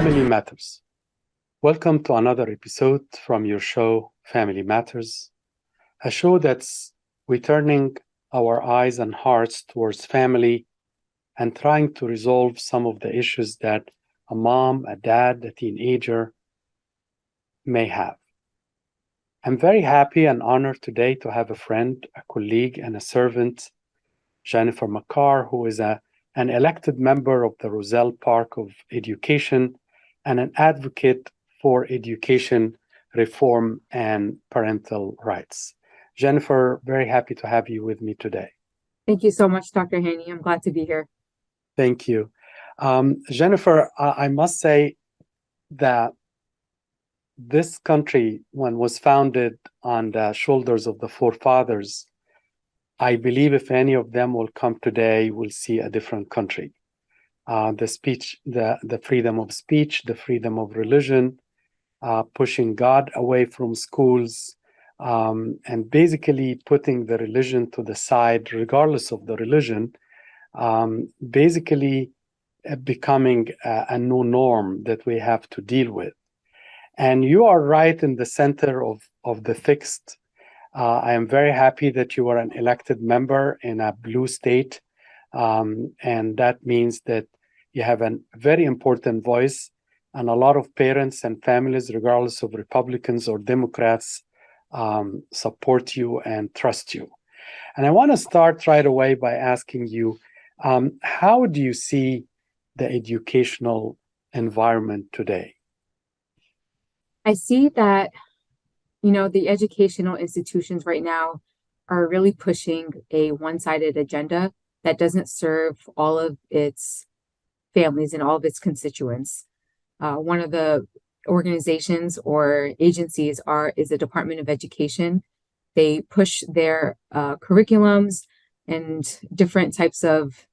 Family Matters. Welcome to another episode from your show, Family Matters, a show that's returning our eyes and hearts towards family and trying to resolve some of the issues that a mom, a dad, a teenager may have. I'm very happy and honored today to have a friend, a colleague, and a servant, Jennifer McCarr, who is an elected member of the Roselle Park of Education and an advocate for education reform and parental rights. Jennifer, very happy to have you with me today. Thank you so much, Dr. Haney. I'm glad to be here. Thank you. Jennifer, I must say that this country, when was founded on the shoulders of the forefathers, I believe if any of them will come today, we'll see a different country. The freedom of speech, the freedom of religion, pushing God away from schools, and basically putting the religion to the side, regardless of the religion, basically becoming a new norm that we have to deal with. And you are right in the center of the fixed. I am very happy that you are an elected member in a blue state, and that means that you have a very important voice, and a lot of parents and families, regardless of Republicans or Democrats, support you and trust you. And I want to start right away by asking you, how do you see the educational environment today? I see that, the educational institutions right now are really pushing a one-sided agenda that doesn't serve all of its families and all of its constituents. One of the organizations or agencies is the Department of Education. They push their curriculums and different types of,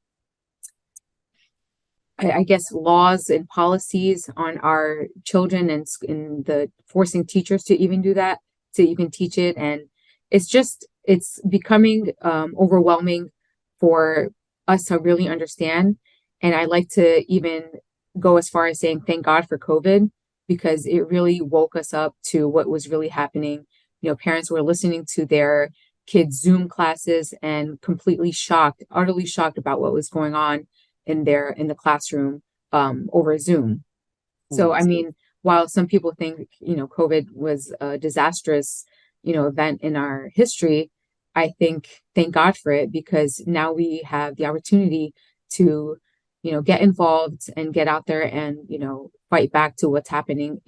I guess, laws and policies on our children, and in the forcing teachers to even do that, to even teach it. And it's becoming overwhelming for us to really understand. And I like to even go as far as saying, thank God for COVID, because it really woke us up to what was really happening. Parents were listening to their kids' Zoom classes and completely shocked, utterly shocked about what was going on in the classroom over Zoom. So, I mean, while some people think, COVID was a disastrous, event in our history, I think, thank God for it, because now we have the opportunity to, get involved and get out there and, fight back to what's happening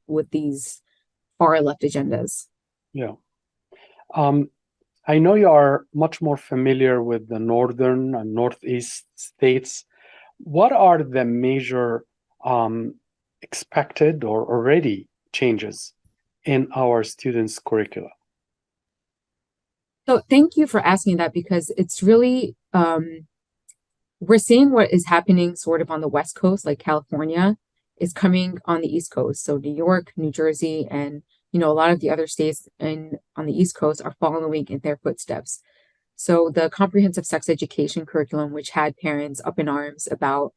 with these far left agendas. Yeah. I know you are much more familiar with the northern and northeast states. What are the major expected or already changes in our students' curricula? So thank you for asking that, because it's really, we're seeing what is happening sort of on the West Coast, like California, is coming on the East Coast. So New York, New Jersey, and a lot of the other states on the East Coast are following in their footsteps. So the comprehensive sex education curriculum, which had parents up in arms about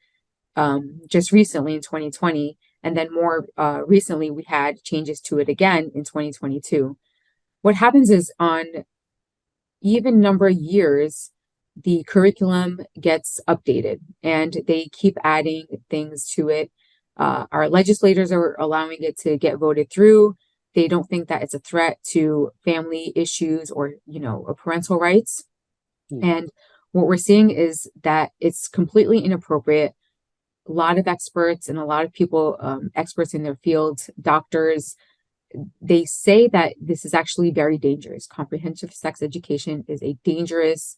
just recently in 2020, and then more recently we had changes to it again in 2022. What happens is, on even number of years, the curriculum gets updated and they keep adding things to it. Our legislators are allowing it to get voted through. They don't think that it's a threat to family issues or, parental rights. And what we're seeing is that it's completely inappropriate. A lot of experts and a lot of people, experts in their fields, doctors, they say that this is actually very dangerous. Comprehensive sex education is a dangerous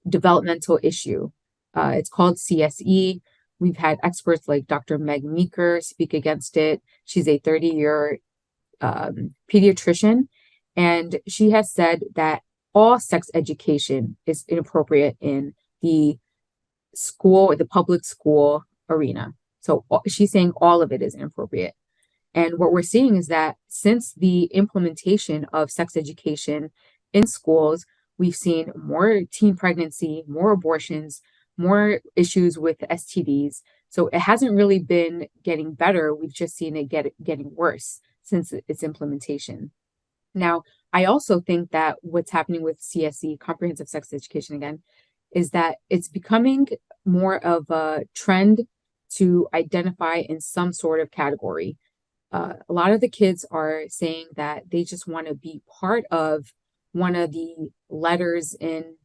developmental issue. It's called CSE. We've had experts like Dr. Meg Meeker speak against it. She's a 30-year pediatrician, and she has said that all sex education is inappropriate in the school or the public school arena. So she's saying all of it is inappropriate. And what we're seeing is that since the implementation of sex education in schools, we've seen more teen pregnancy, more abortions, more issues with STDs. So it hasn't really been getting better. We've just seen it getting worse since its implementation. Now, I also think that what's happening with CSE, comprehensive sex education again, is that it's becoming more of a trend to identify in some sort of category. A lot of the kids are saying that they just want to be part of one of the letters in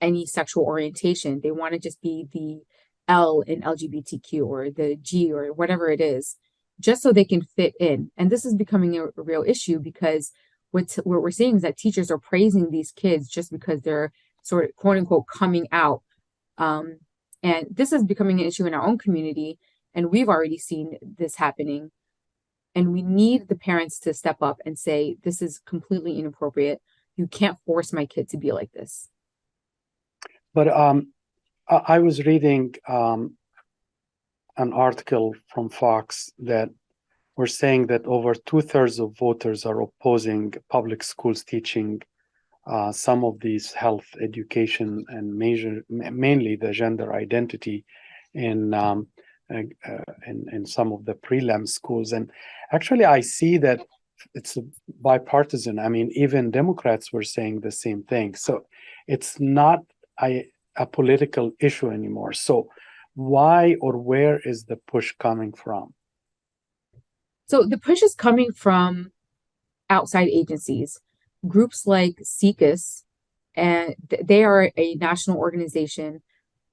any sexual orientation. They want to just be the L in LGBTQ or the G or whatever it is, just so they can fit in. And this is becoming a real issue because what we're seeing is that teachers are praising these kids just because they're sort of quote unquote coming out. And this is becoming an issue in our own community. And we've already seen this happening. And we need the parents to step up and say, this is completely inappropriate. You can't force my kid to be like this. But I was reading an article from Fox that were saying that over 2/3 of voters are opposing public schools teaching some of these health education and mainly the gender identity in some of the prelim schools. And actually, I see that it's bipartisan. I mean, even Democrats were saying the same thing. So it's not a political issue anymore. So why or where is the push coming from? So the push is coming from outside agencies, groups like SECUS, and they are a national organization.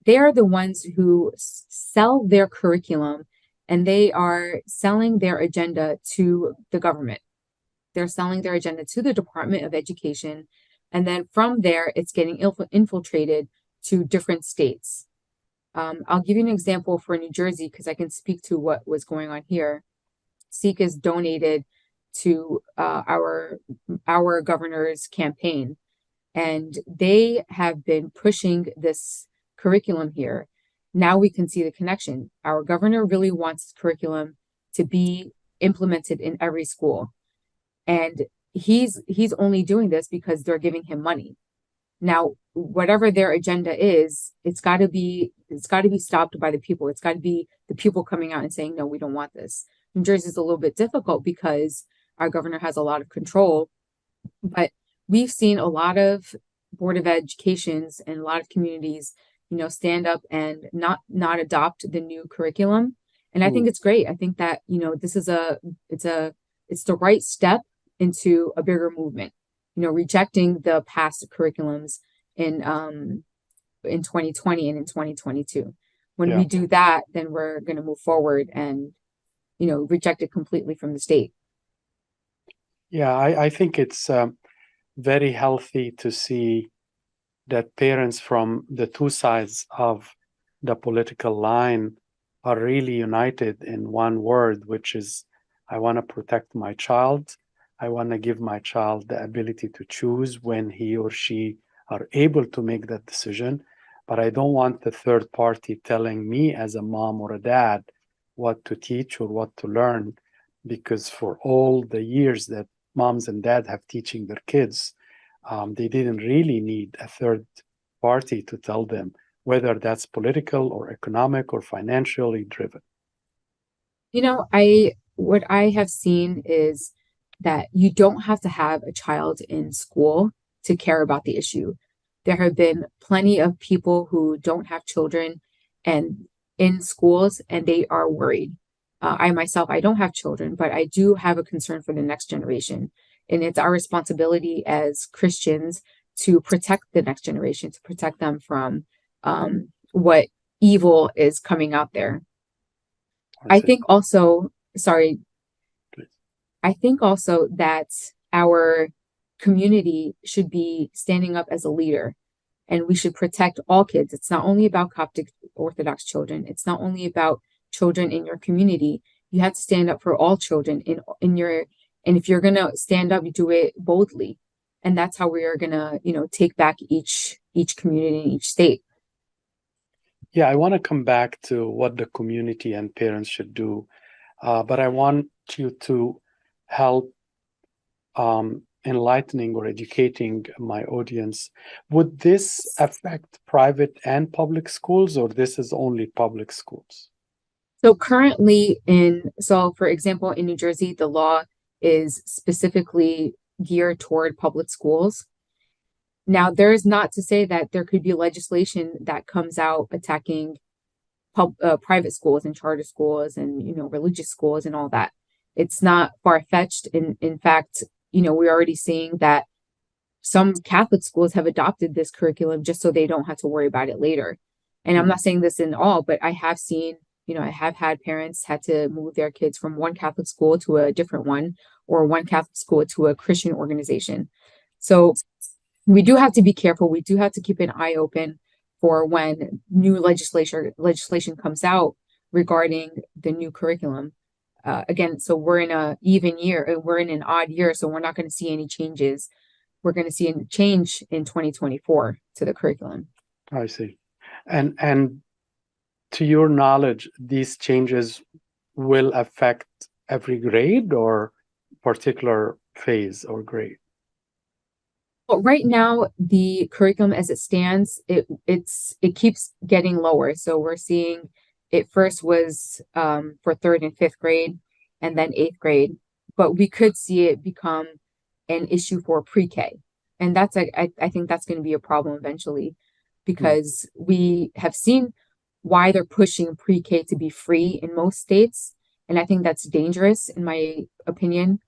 They are the ones who sell their curriculum and they are selling their agenda to the government. They're selling their agenda to the Department of Education. And then from there, it's getting infiltrated to different states. I'll give you an example for New Jersey because I can speak to what was going on here. SECUS donated to our governor's campaign, and they have been pushing this curriculum here. Now we can see the connection. Our governor really wants curriculum to be implemented in every school, and he's only doing this because they're giving him money. Now, whatever their agenda is, it's got to be stopped by the people. It's got to be the people coming out and saying, no, we don't want this. New Jersey is a little bit difficult because our governor has a lot of control, but we've seen a lot of Board of Educations and a lot of communities, stand up and not adopt the new curriculum. And I think it's great. I think that, this is it's the right step into a bigger movement, rejecting the past curriculums in 2020 and in 2022. When we do that, then we're going to move forward and, reject it completely from the state. Yeah, I think it's very healthy to see that parents from the two sides of the political line are really united in one word, which is, I want to protect my child. I want to give my child the ability to choose when he or she are able to make that decision. But I don't want the third party telling me as a mom or a dad what to teach or what to learn, because for all the years that moms and dads have teaching their kids, they didn't really need a third party to tell them, whether that's political or economic or financially driven. What I have seen is that you don't have to have a child in school to care about the issue. There have been plenty of people who don't have children and in schools, and they are worried. I myself, I don't have children, but I do have a concern for the next generation. And it's our responsibility as Christians to protect the next generation, to protect them from what evil is coming out there. I think also that our community should be standing up as a leader, and we should protect all kids. It's not only about Coptic Orthodox children. It's not only about children in your community. You have to stand up for all children in your, and if you're going to stand up, you do it boldly. And that's how we are going to, take back each community in each state. Yeah, I want to come back to what the community and parents should do. But I want you to help enlightening or educating my audience. Would this affect private and public schools, or this is only public schools? So currently for example, in New Jersey, the law is specifically geared toward public schools. Now, there is not to say that there could be legislation that comes out attacking private schools and charter schools and, religious schools and all that. It's not far-fetched. In fact, we're already seeing that some Catholic schools have adopted this curriculum just so they don't have to worry about it later. And I'm not saying this in all, but I have seen, I have had parents had to move their kids from one Catholic school to a different one, or one Catholic school to a Christian organization. So we do have to be careful. We do have to keep an eye open for when new legislation comes out regarding the new curriculum. Again, so we're in an even year, we're in an odd year, so we're not going to see any changes. We're going to see a change in 2024 to the curriculum. I see. And to your knowledge, these changes will affect every grade or particular phase or grade? Well, right now, the curriculum as it stands, it keeps getting lower. So we're seeing it first was for third and fifth grade, and then eighth grade. But we could see it become an issue for pre-K. And that's I think that's going to be a problem eventually, because we have seen why they're pushing pre-K to be free in most states. And I think that's dangerous, in my opinion.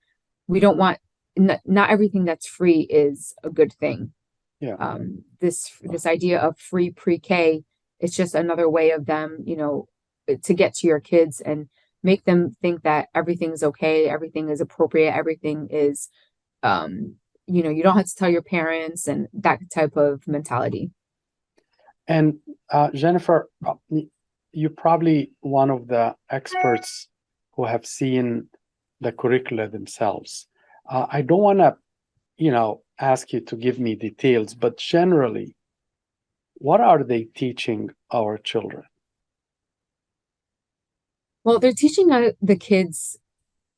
We don't want, not everything that's free is a good thing. Yeah. This idea of free pre-K, it's just another way of them, to get to your kids and make them think that everything is okay, everything is appropriate, everything is, you don't have to tell your parents, and that type of mentality. And Jennifer, you're probably one of the experts who have seen the curricula themselves. I don't want to, ask you to give me details, but generally, what are they teaching our children? Well, they're teaching the kids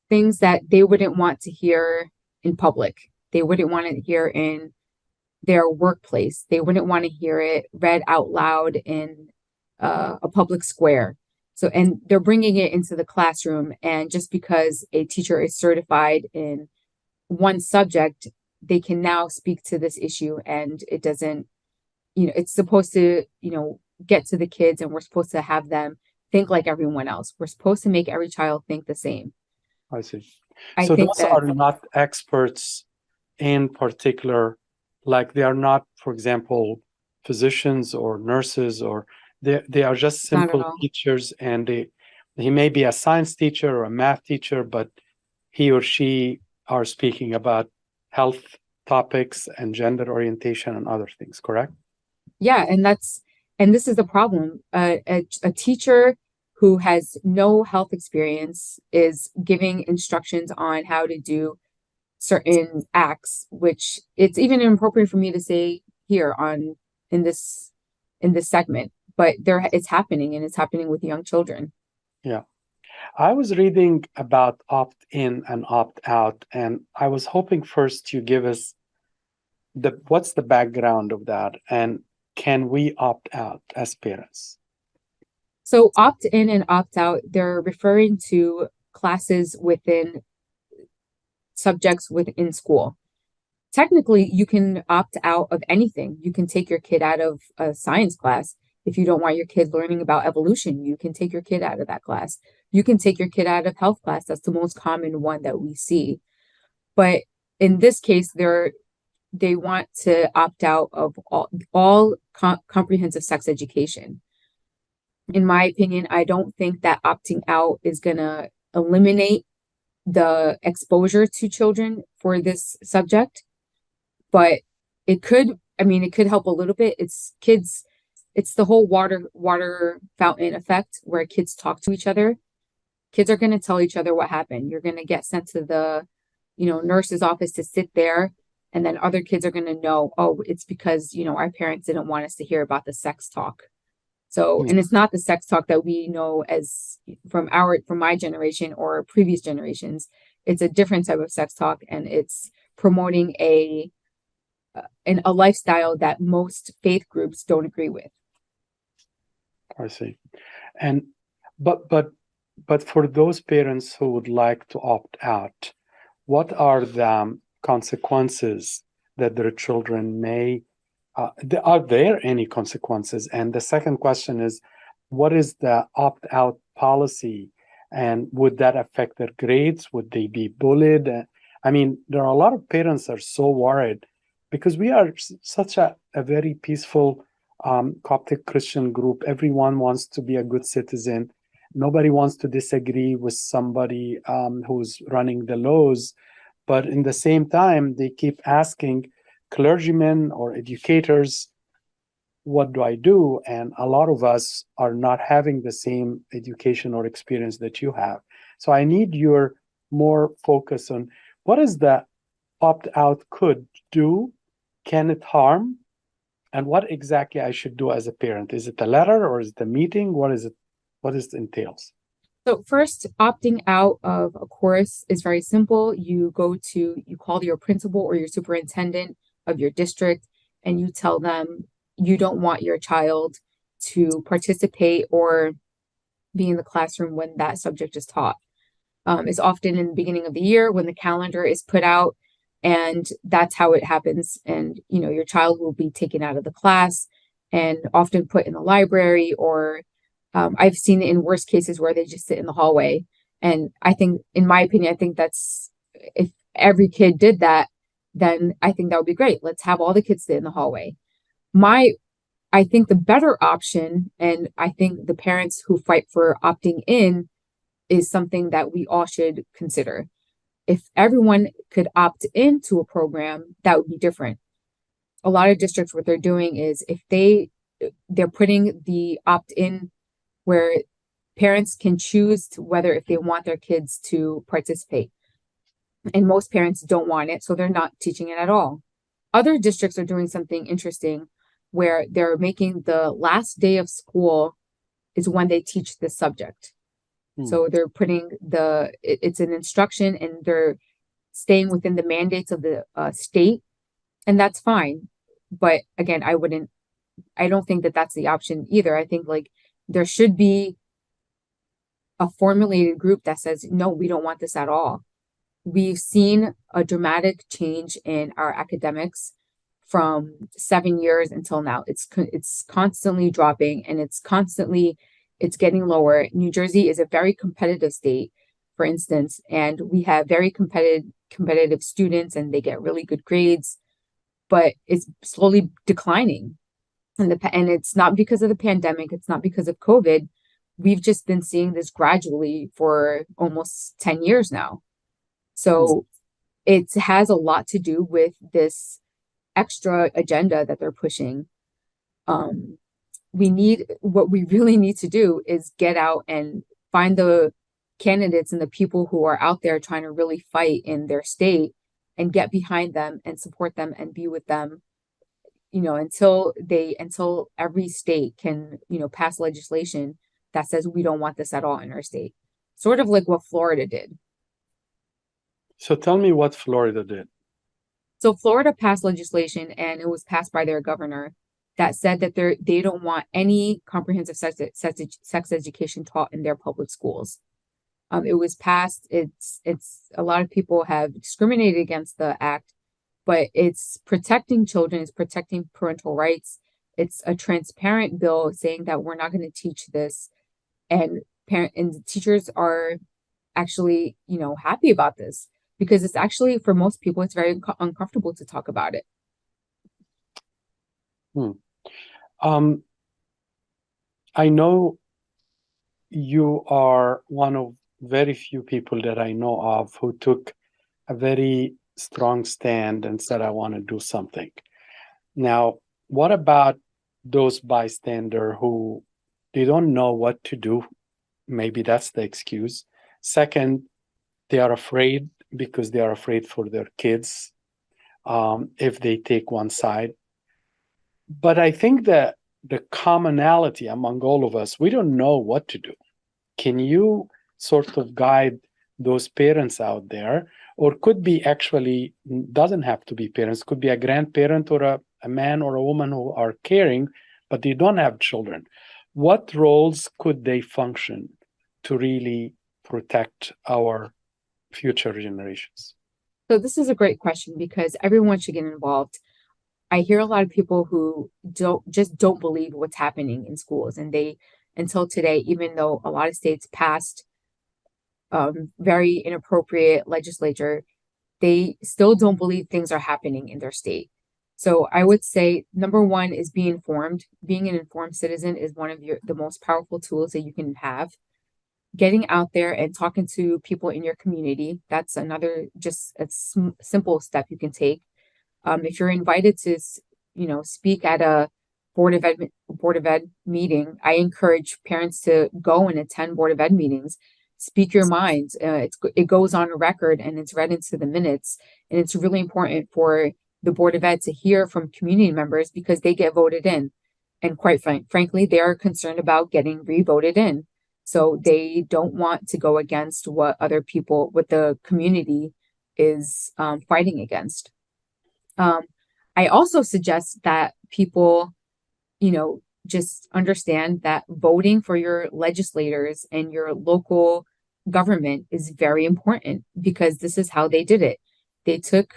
things that they wouldn't want to hear in public. They wouldn't want to hear in their workplace. They wouldn't want to hear it read out loud in a public square. So, and they're bringing it into the classroom. And just because a teacher is certified in one subject, they can now speak to this issue, and it doesn't, it's supposed to, get to the kids, and we're supposed to have them think like everyone else. We're supposed to make every child think the same. I see. I So think those are not experts in particular, like they are not, for example, physicians or nurses, or they are just simple teachers, and he may be a science teacher or a math teacher, but he or she are speaking about health topics and gender orientation and other things, correct? Yeah, and this is the problem. A teacher who has no health experience is giving instructions on how to do certain acts, which it's even inappropriate for me to say here in this segment, but it's happening, and it's happening with young children. Yeah. I was reading about opt-in and opt-out, and I was hoping first you give us what's the background of that, and can we opt out as parents? So opt-in and opt-out, they're referring to classes within subjects within school. Technically, you can opt out of anything. You can take your kid out of a science class. If you don't want your kid learning about evolution, you can take your kid out of that class. You can take your kid out of health class. That's the most common one that we see. But in this case, they want to opt out of all comprehensive sex education. In my opinion, I don't think that opting out is going to eliminate the exposure to children for this subject, but it could help a little bit. It's the whole water fountain effect, where kids talk to each other. Kids are going to tell each other what happened. You're going to get sent to the, nurse's office to sit there, and then other kids are going to know, oh, it's because, our parents didn't want us to hear about the sex talk. So, and it's not the sex talk that we know as from my generation or previous generations. It's a different type of sex talk, and it's promoting a lifestyle that most faith groups don't agree with. I see. And but But for those parents who would like to opt out, what are the consequences that their children may, are there any consequences? And the second question is, what is the opt-out policy? And would that affect their grades? Would they be bullied? I mean, there are a lot of parents that are so worried because we are such a very peaceful Coptic Christian group. Everyone wants to be a good citizen. Nobody wants to disagree with somebody who's running the laws. But in the same time, they keep asking clergymen or educators, what do I do? And a lot of us are not having the same education or experience that you have. So I need your more focus on what is the opt-out could do? Can it harm? And what exactly I should do as a parent? Is it a letter or is it a meeting? What is it? What is it entails? So first, opting out of a course is very simple. You call your principal or your superintendent of your district, and you tell them you don't want your child to participate or be in the classroom when that subject is taught. It's often in the beginning of the year when the calendar is put out, and that's how it happens. And your child will be taken out of the class and often put in the library, or I've seen it in worst cases where they just sit in the hallway. And I think, in my opinion, I think that's, if every kid did that, then I think that would be great. Let's have all the kids sit in the hallway. I think the better option, and I think the parents who fight for opting in, is something that we all should consider. If everyone could opt into a program, that would be different. A lot of districts, what they're doing is, if they're putting the opt-in where parents can choose whether if they want their kids to participate. And most parents don't want it, so they're not teaching it at all. Other districts are doing something interesting where they're making the last day of school is when they teach this subject. So they're putting it's an instruction, and they're staying within the mandates of the state, and that's fine. But again, I don't think that that's the option either. I think there should be a formulated group that says, no, we don't want this at all. We've seen a dramatic change in our academics from 7 years until now. It's constantly dropping, and it's getting lower. New Jersey is a very competitive state, for instance, and we have very competitive students, and they get really good grades, but it's slowly declining. And it's not because of the pandemic. It's not because of COVID. We've just been seeing this gradually for almost 10 years now. So it has a lot to do with this extra agenda that they're pushing. What we really need to do is get out and find the candidates and the people who are out there trying to really fight in their state, and get behind them and support them and be with them, until every state can, pass legislation that says we don't want this at all in our state. Sort of like what Florida did. So tell me what Florida did. So Florida passed legislation, and it was passed by their governor, that said that they don't want any comprehensive sex education taught in their public schools. It was passed. It's a lot of people have discriminated against the act, but it's protecting children, it's protecting parental rights. It's a transparent bill saying that we're not going to teach this, and teachers are actually, happy about this, because it's actually, for most people, it's very uncomfortable to talk about it. I know you are one of very few people that I know of who took a very strong stand and said, I want to do something. Now, what about those bystanders who they don't know what to do? Maybe that's the excuse. Second, they are afraid because they are afraid for their kids if they take one side. But I think that the commonality among all of us, we don't know what to do. Can you sort of guide those parents out there? Or could be, actually doesn't have to be parents, could be a grandparent or a man or a woman who are caring, but they don't have children. What roles could they function to really protect our future generations? So this is a great question because everyone should get involved. I hear a lot of people who don't believe what's happening in schools, and they until today, even though a lot of states passed very inappropriate legislature, they still don't believe things are happening in their state. So I would say number one is be informed. Being an informed citizen is one of the most powerful tools that you can have. Getting out there and talking to people in your community, that's another just a simple step you can take. If you're invited to, speak at a board of ed meeting, I encourage parents to go and attend board of ed meetings. Speak your mind. It goes on record and it's read into the minutes, and it's really important for the board of ed to hear from community members because they get voted in, and quite frankly, they are concerned about getting re-voted in. So they don't want to go against what the community is fighting against. I also suggest that people, just understand that voting for your legislators and your local government is very important because this is how they did it. They took,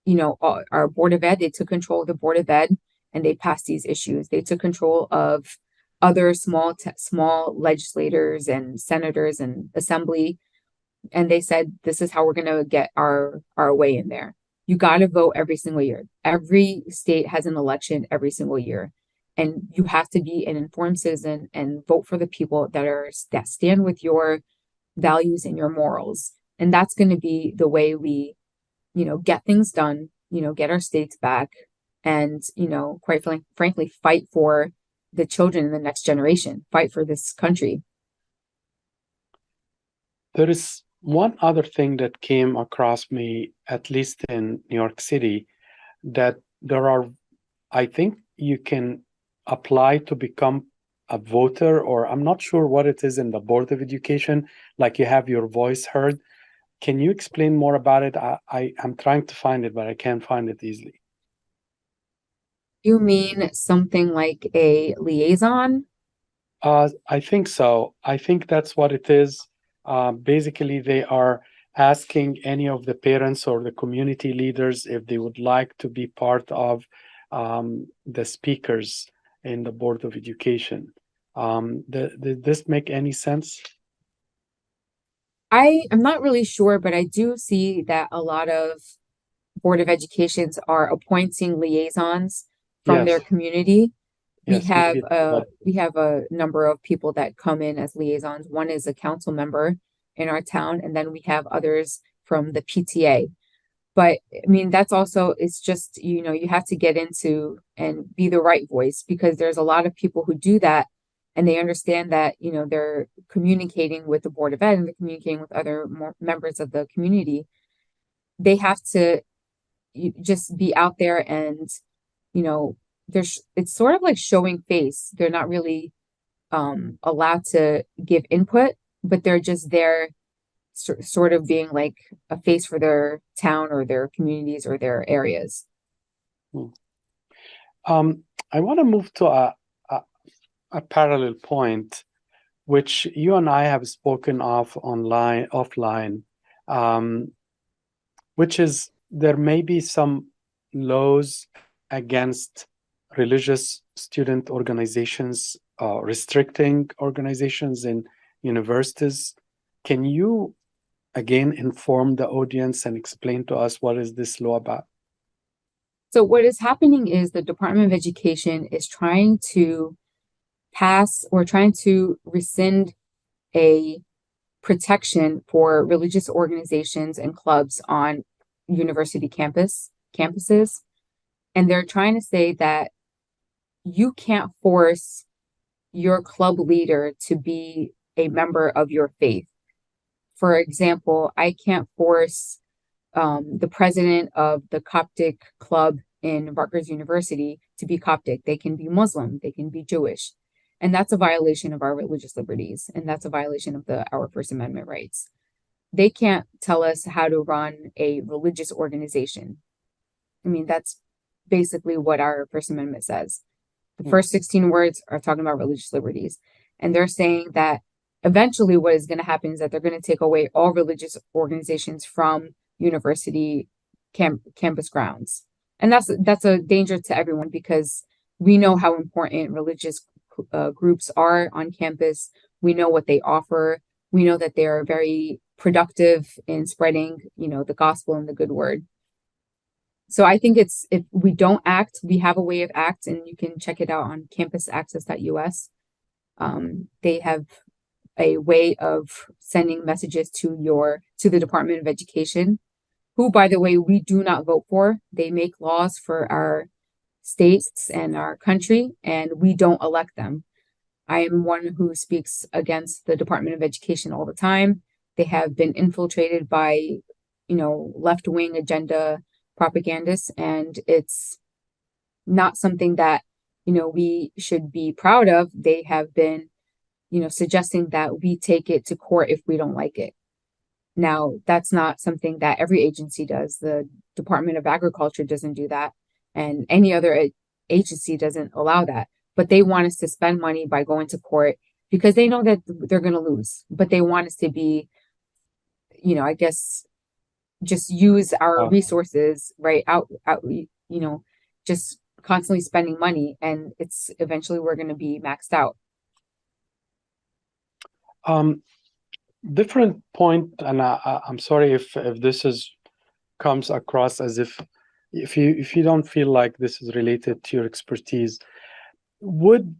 our board of ed, they took control of the board of ed and they passed these issues. They took control of other small legislators and senators and assembly, and they said, this is how we're going to get our way in there. You got to vote every single year. Every state has an election every single year. And you have to be an informed citizen and vote for the people that stand with your values and your morals. And that's going to be the way we, get things done, get our states back and, quite frankly, fight for the children in the next generation, fight for this country. There is one other thing that came across me, at least in New York City, that I think you can apply to become a voter, or I'm not sure what it is in the Board of Education, like you have your voice heard. Can you explain more about it? I'm trying to find it, but I can't find it easily. You mean something like a liaison? I think so. I think that's what it is. Basically, they are asking any of the parents or the community leaders if they would like to be part of the speakers in the Board of Education. Did this make any sense? I am not really sure, but I do see that a lot of Board of Educations are appointing liaisons from their Yes. community. Yes, We have a number of people that come in as liaisons. One is a council member in our town, and then we have others from the PTA. But I mean, that's also, it's just, you have to get into and be the right voice because there's a lot of people who do that and they understand that, they're communicating with the Board of Ed and they're communicating with other members of the community. They have to just be out there and, it's sort of like showing face. They're not really allowed to give input, but they're just there sort of being like a face for their town or their communities or their areas. I want to move to a parallel point, which you and I have spoken of offline, which is there may be some laws against religious student organizations, restricting organizations in universities. Can you again inform the audience and explain to us what is this law about? So what is happening is the Department of Education is trying to rescind a protection for religious organizations and clubs on university campuses. And they're trying to say that you can't force your club leader to be a member of your faith. For example, I can't force the president of the Coptic club in Rutgers University to be Coptic. They can be Muslim, they can be Jewish. And that's a violation of our religious liberties. And that's a violation of our First Amendment rights. They can't tell us how to run a religious organization. I mean, that's basically what our First Amendment says. The first 16 words are talking about religious liberties. And they're saying that eventually what is going to happen is that they're going to take away all religious organizations from university campus grounds. And that's a danger to everyone, because we know how important religious groups are on campus. We know what they offer. We know that they are very productive in spreading, the gospel and the good word. So I think if we don't act, we have a way of act, and you can check it out on campusaccess.us. They have a way of sending messages to the Department of Education, who, by the way, we do not vote for. They make laws for our states and our country, and we don't elect them. I am one who speaks against the Department of Education all the time. They have been infiltrated by, left-wing agenda propagandists, and it's not something that, we should be proud of. They have been, suggesting that we take it to court if we don't like it. Now, that's not something that every agency does. The Department of Agriculture doesn't do that, and any other agency doesn't allow that. But they want us to spend money by going to court because they know that they're going to lose. But they want us to be, I guess, just use our resources right out, just constantly spending money, and it's eventually we're going to be maxed out. Different point, and I'm sorry if this comes across as if you don't feel like this is related to your expertise. Would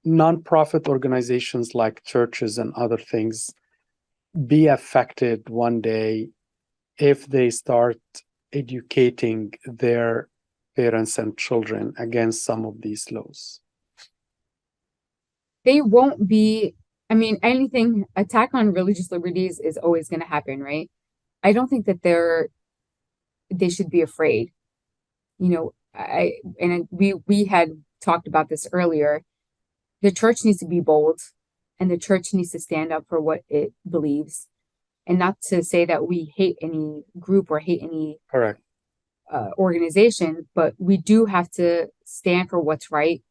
nonprofit organizations like churches and other things be affected one day if they start educating their parents and children against some of these laws? They won't be. I mean, attack on religious liberties is always going to happen, right? I don't think that they should be afraid. We had talked about this earlier. The church needs to be bold, and the church needs to stand up for what it believes, and not to say that we hate any group or hate any correct organization, but we do have to stand for what's right.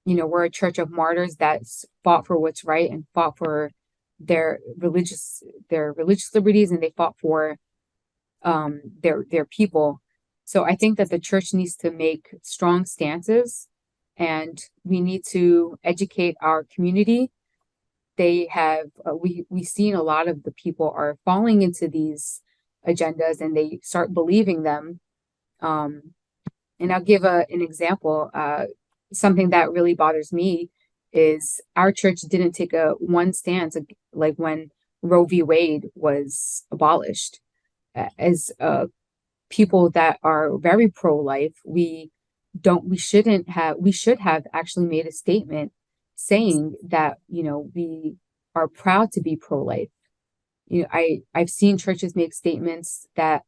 We're a church of martyrs that's fought for what's right and fought for their religious liberties, and they fought for their people. So I think that the church needs to make strong stances, and we need to educate our community. They have we've seen a lot of the people are falling into these agendas, and they start believing them. And I'll give an example. Something that really bothers me is our church didn't take one stance like when Roe v. Wade was abolished. As people that are very pro-life, we should have actually made a statement saying that, we are proud to be pro-life. I've seen churches make statements that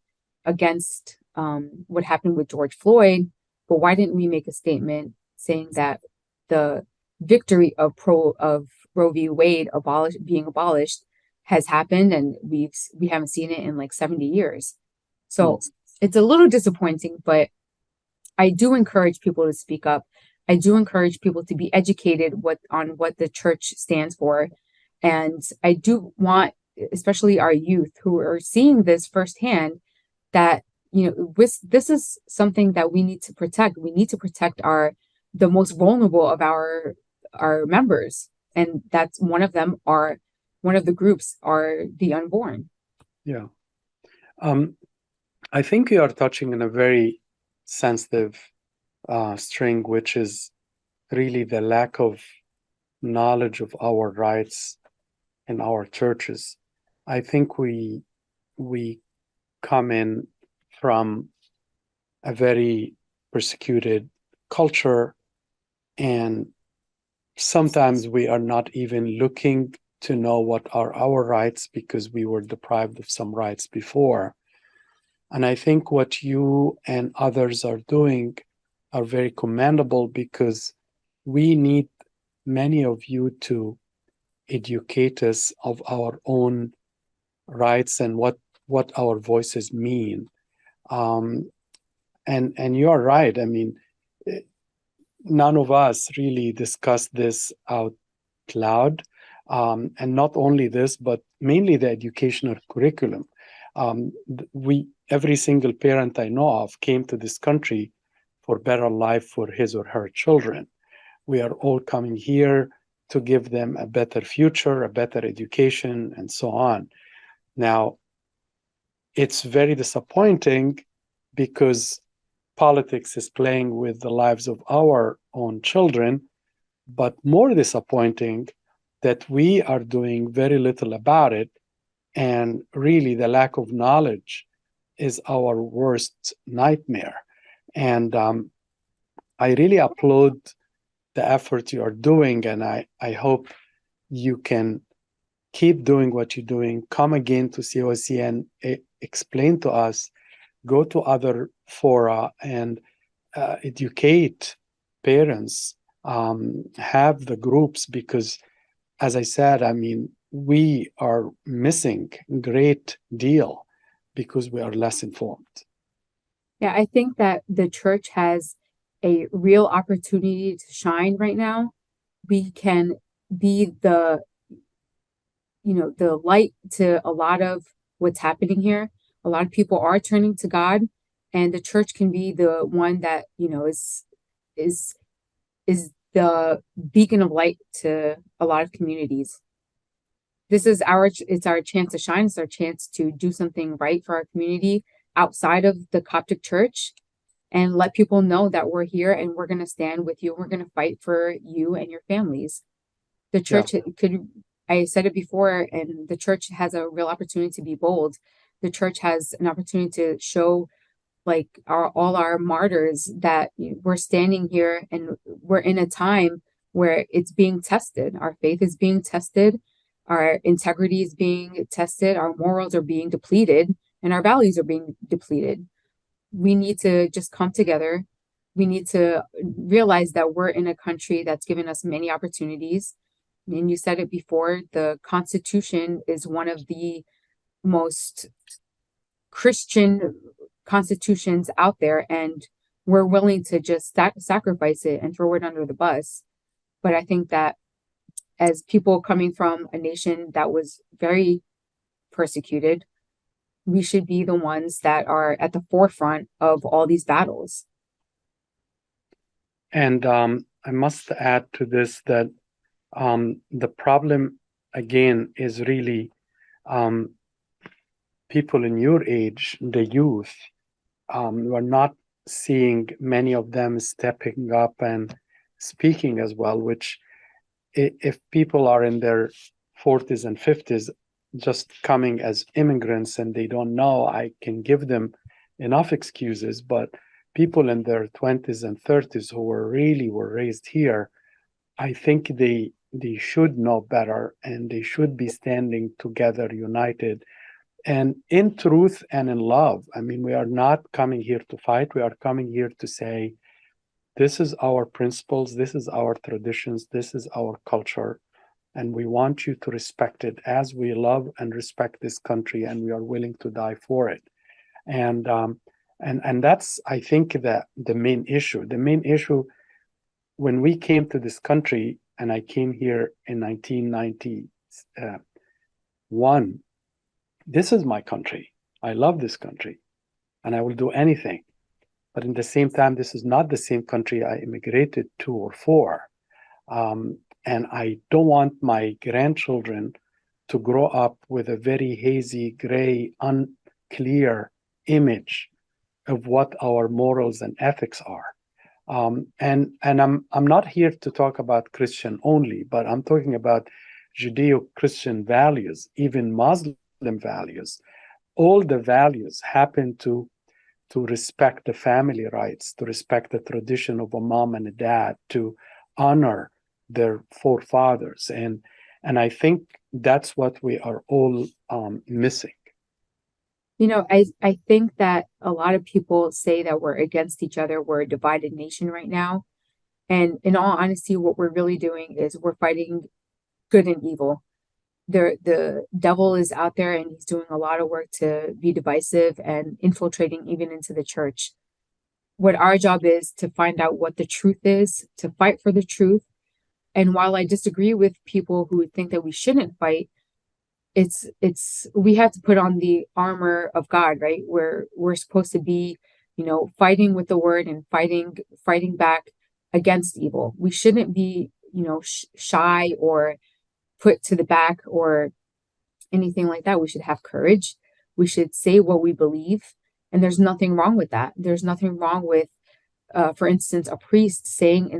against what happened with George Floyd, but why didn't we make a statement saying that the victory of Roe v. Wade being abolished has happened, and we haven't seen it in like 70 years. So it's a little disappointing, but I do encourage people to speak up. I do encourage people to be educated on what the church stands for. And I do want, especially our youth who are seeing this firsthand, that, this is something that we need to protect. We need to protect the most vulnerable of our members. And that's one of the groups are the unborn. Yeah. I think you are touching on a very sensitive string, which is really the lack of knowledge of our rights in our churches. I think we come in from a very persecuted culture, and sometimes we are not even looking to know what are our rights because we were deprived of some rights before. And I think what you and others are doing are very commendable, because we need many of you to educate us of our own rights and what our voices mean. And you're right. I mean, none of us really discussed this out loud. And not only this, but mainly the educational curriculum. Every single parent I know of came to this country for better life for his or her children. We are all coming here to give them a better future, a better education, and so on. Now, it's very disappointing because politics is playing with the lives of our own children, but more disappointing that we are doing very little about it. And really, the lack of knowledge is our worst nightmare. And I really applaud the effort you are doing, and I hope you can keep doing what you're doing. Come again to COC and explain to us, go to other fora and educate parents, have the groups, because as I said, I mean, we are missing a great deal because we are less informed. Yeah, I think that the church has a real opportunity to shine right now. We can be the light to a lot of what's happening here. A lot of people are turning to God, and the church can be the one that, is the beacon of light to a lot of communities. It's our chance to shine. It's our chance to do something right for our community outside of the Coptic church, and let people know that we're here and we're going to stand with you. We're going to fight for you and your families. The church I said it before, and the church has a real opportunity to be bold. The church has an opportunity to show all our martyrs that we're standing here and we're in a time where it's being tested. Our faith is being tested. Our integrity is being tested. Our morals are being depleted, and our values are being depleted. We need to just come together. We need to realize that we're in a country that's given us many opportunities. And you said it before, the Constitution is one of the most Christian constitutions out there, and we're willing to just sacrifice it and throw it under the bus. But I think that as people coming from a nation that was very persecuted, we should be the ones that are at the forefront of all these battles. And I must add to this that the problem, again, is really people in your age, the youth. We're not seeing many of them stepping up and speaking as well, which if people are in their 40s and 50s just coming as immigrants and they don't know, I can give them enough excuses. But people in their 20s and 30s who were raised here, I think they should know better, and they should be standing together, united, and in truth and in love. I mean, we are not coming here to fight. We are coming here to say, this is our principles, this is our traditions, this is our culture, and we want you to respect it as we love and respect this country, and we are willing to die for it. And that's, I think, the main issue. The main issue, when we came to this country, and I came here in 1991, this is my country. I love this country, and I will do anything. But in the same time, this is not the same country I immigrated to or for. And I don't want my grandchildren to grow up with a very hazy, gray, unclear image of what our morals and ethics are. And I'm not here to talk about Christian only, but I'm talking about Judeo-Christian values, even Muslim values. All the values happen to respect the family rights, to respect the tradition of a mom and a dad, to honor their forefathers. And I think that's what we are all missing. I think that a lot of people say that we're against each other. We're a divided nation right now. And in all honesty, what we're really doing is we're fighting good and evil. The devil is out there, and he's doing a lot of work to be divisive and infiltrating even into the church. What our job is to find out what the truth is, to fight for the truth, And while I disagree with people who think that we shouldn't fight, we have to put on the armor of God, right? Where we're supposed to be, fighting with the word and fighting back against evil. We shouldn't be, shy or put to the back or anything like that. We should have courage. We should say what we believe. And there's nothing wrong with that. There's nothing wrong with, for instance, a priest saying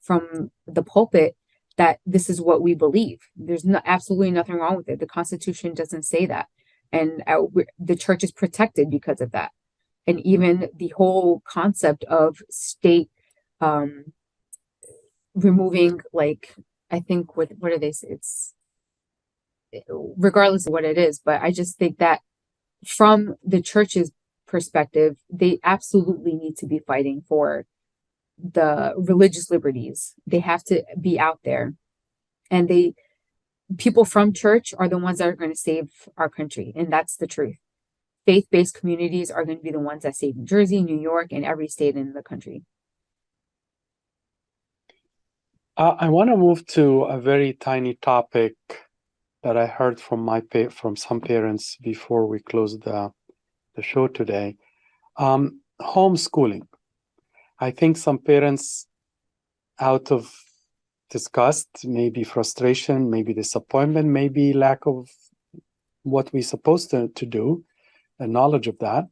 from the pulpit that this is what we believe. There's absolutely nothing wrong with it. The Constitution doesn't say that. And the church is protected because of that. And even the whole concept of state removing, like, I think, what do they say? It's regardless of what it is, but I just think that from the church's perspective, they absolutely need to be fighting for the religious liberties. They have to be out there. And people from church are the ones that are going to save our country. And that's the truth. Faith-based communities are going to be the ones that save New Jersey, New York, and every state in the country. I want to move to a very tiny topic that I heard from some parents before we closed the show today. Homeschooling. I think some parents, out of disgust, maybe frustration, maybe disappointment, maybe lack of what we're supposed to do, and knowledge of that,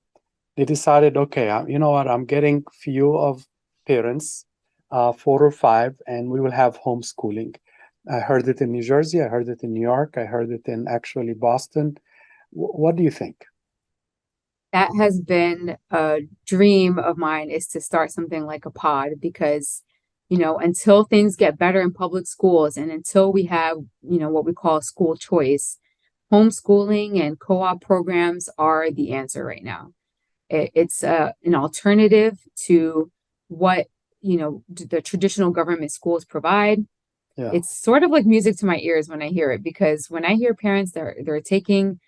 they decided, okay, you know what, I'm getting few of parents, 4 or 5, and we will have homeschooling. I heard it in New Jersey, I heard it in New York, I heard it in actually Boston. What do you think? That has been a dream of mine, is to start something like a pod, because, until things get better in public schools and until we have, what we call school choice, homeschooling and co-op programs are the answer right now. It's an alternative to what, the traditional government schools provide. Yeah. It's sort of like music to my ears when I hear it, because when I hear parents, they're taking,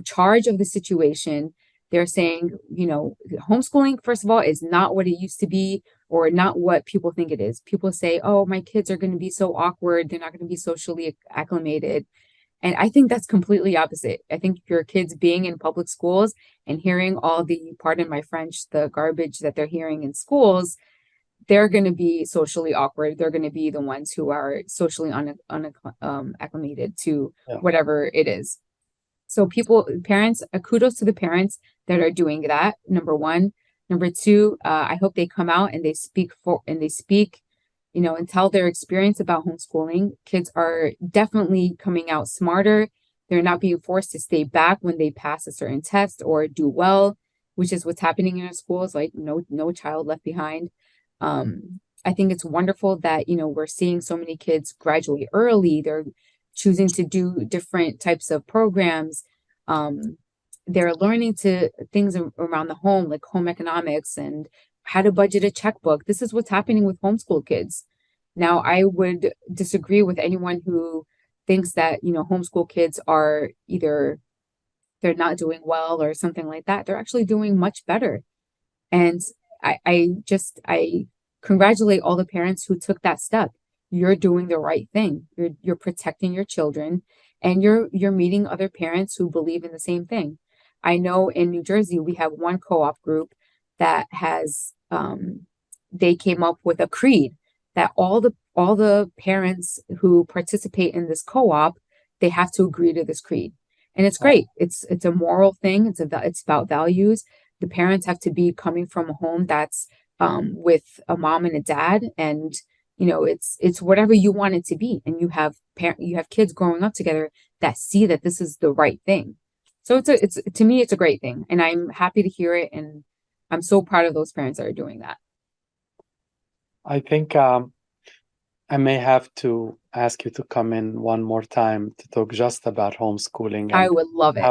charge of the situation. They're saying, homeschooling, first of all, is not what it used to be, or not what people think it is. People say, oh, my kids are going to be so awkward. They're not going to be socially acclimated. And I think that's completely opposite. I think your kids being in public schools and hearing all the, pardon my French, the garbage that they're hearing in schools, they're going to be socially awkward. They're going to be the ones who are socially acclimated to whatever it is. So parents, kudos to the parents that are doing that, number one. Number two, I hope they come out and they speak, and tell their experience about homeschooling. Kids are definitely coming out smarter. They're not being forced to stay back when they pass a certain test or do well, which is what's happening in our schools, like no child left behind. I think it's wonderful that, we're seeing so many kids graduate early. They're choosing to do different types of programs. They're learning things around the home, like home economics and how to budget a checkbook. This is what's happening with homeschool kids. Now, I would disagree with anyone who thinks that, homeschool kids are either they're not doing well or something like that. They're actually doing much better. And I congratulate all the parents who took that step. You're doing the right thing. You're protecting your children, and you're meeting other parents who believe in the same thing. I know in New Jersey we have one co-op group that has they came up with a creed that all the parents who participate in this co-op, they have to agree to this creed. And it's great. It's a moral thing. It's about values. The parents have to be coming from a home that's with a mom and a dad, and it's whatever you want it to be. And you have kids growing up together that see that this is the right thing. So to me, it's a great thing, and I'm happy to hear it, and I'm so proud of those parents that are doing that. I think I may have to ask you to come in one more time to talk just about homeschooling. And I would love it.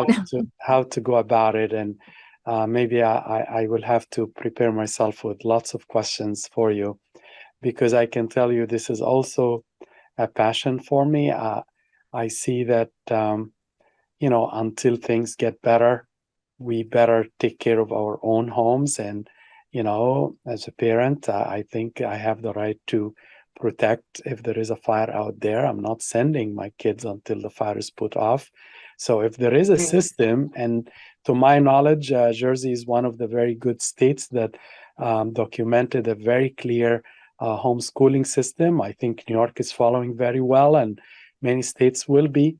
how to go about it, and maybe I will have to prepare myself with lots of questions for you, because I can tell you this is also a passion for me. I see that until things get better, we better take care of our own homes. And as a parent, I think I have the right to protect if there is a fire out there. I'm not sending my kids until the fire is put off. So if there is a system, and to my knowledge, Jersey is one of the very good states that documented a very clear homeschooling system. I think New York is following very well, and many states will be.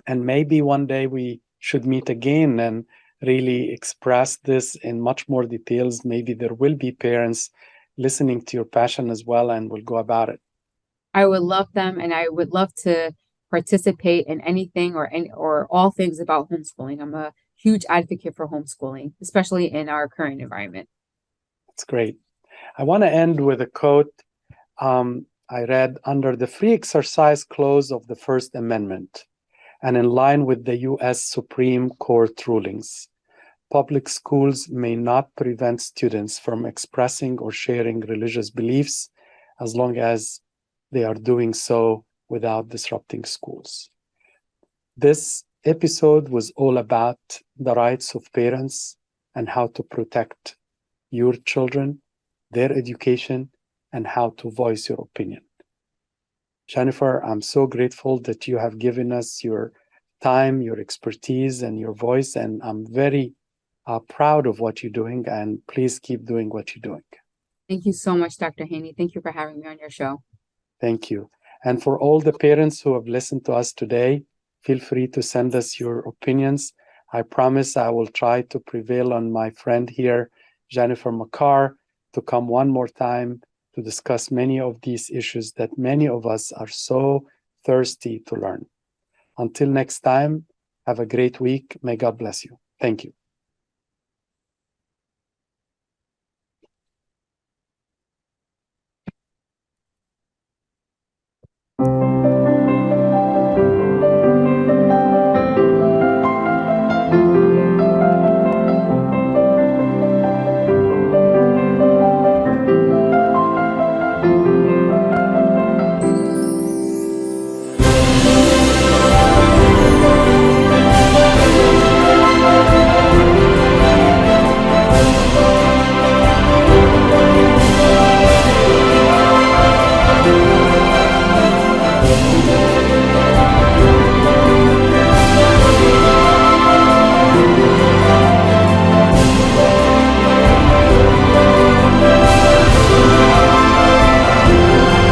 And maybe one day we should meet again and really express this in much more details. Maybe there will be parents listening to your passion as well and will go about it. I would love them, and I would love to participate in anything or all things about homeschooling. I'm a huge advocate for homeschooling, especially in our current environment. That's great. I want to end with a quote I read under the free exercise clause of the First Amendment, and in line with the U.S. Supreme Court rulings. Public schools may not prevent students from expressing or sharing religious beliefs as long as they are doing so without disrupting schools. This episode was all about the rights of parents and how to protect your children, their education, and how to voice your opinion. Jennifer, I'm so grateful that you have given us your time, your expertise, and your voice, and I'm very proud of what you're doing, and please keep doing what you're doing. Thank you so much, Dr. Haney. Thank you for having me on your show. Thank you. And for all the parents who have listened to us today, feel free to send us your opinions. I promise I will try to prevail on my friend here, Jennifer McCarr, to come one more time to discuss many of these issues that many of us are so thirsty to learn. Until next time, have a great week. May God bless you. Thank you.